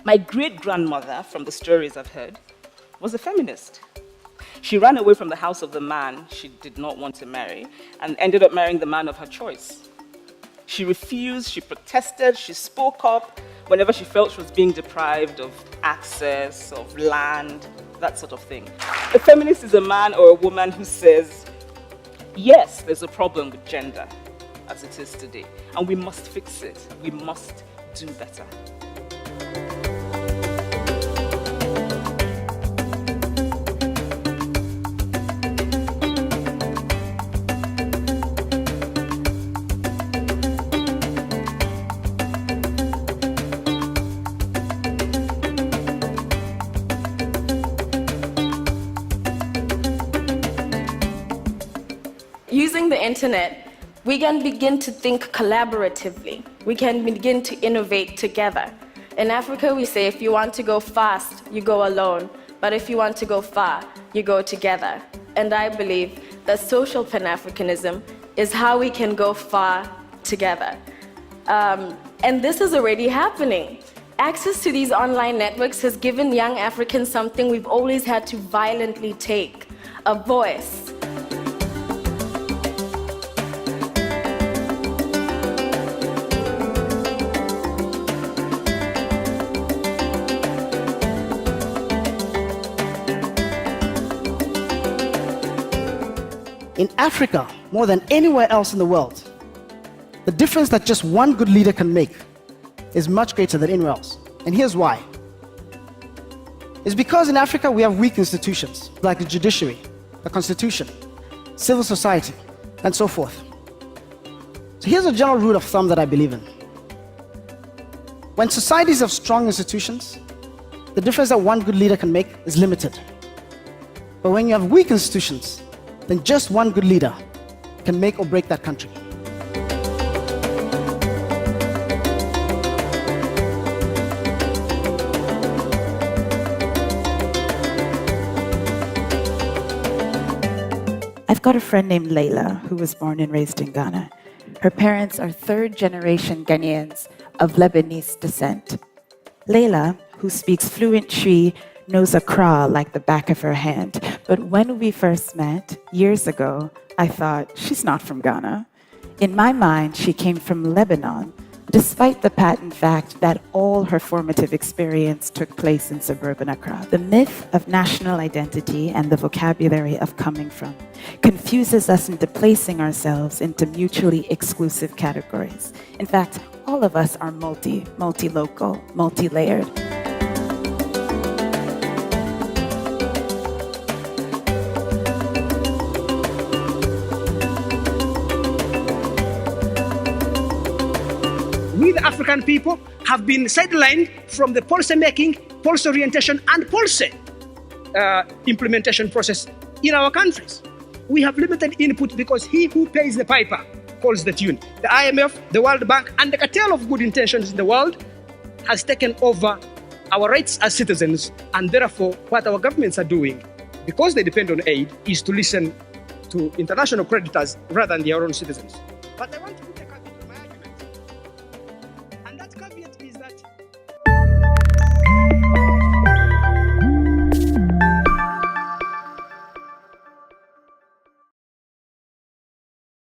My great-grandmother, from the stories I've heard, was a feminist. She ran away from the house of the man she did not want to marry and ended up marrying the man of her choice. She refused, she protested, she spoke up whenever she felt she was being deprived of access, of land, that sort of thing. A feminist is a man or a woman who says, yes, there's a problem with gender as it is today, and we must fix it. We must do better. Using the internet, we can begin to think collaboratively. We can begin to innovate together. In Africa, we say if you want to go fast, you go alone. But if you want to go far, you go together. And I believe that social Pan-Africanism is how we can go far together. And this is already happening. Access to these online networks has given young Africans something we've always had to violently take: a voice. In Africa, more than anywhere else in the world, the difference that just one good leader can make is much greater than anywhere else. And here's why. It's because in Africa we have weak institutions like the judiciary, the constitution, civil society, and so forth. So here's a general rule of thumb that I believe in. When societies have strong institutions, the difference that one good leader can make is limited. But when you have weak institutions, then just one good leader can make or break that country. I've got a friend named Layla who was born and raised in Ghana. Her parents are third-generation Ghanaians of Lebanese descent. Layla, who speaks fluent Twi, knows Accra like the back of her hand. But when we first met, years ago, I thought, she's not from Ghana. In my mind, she came from Lebanon, despite the patent fact that all her formative experience took place in suburban Accra. The myth of national identity and the vocabulary of coming from confuses us into placing ourselves into mutually exclusive categories. In fact, all of us are multi-local, multi-layered. We, the African people, have been sidelined from the policy making, policy orientation, and policy implementation process in our countries. We have limited input because he who pays the piper calls the tune. The IMF, the World Bank, and the cartel of good intentions in the world has taken over our rights as citizens, and therefore what our governments are doing, because they depend on aid, is to listen to international creditors rather than their own citizens. But I want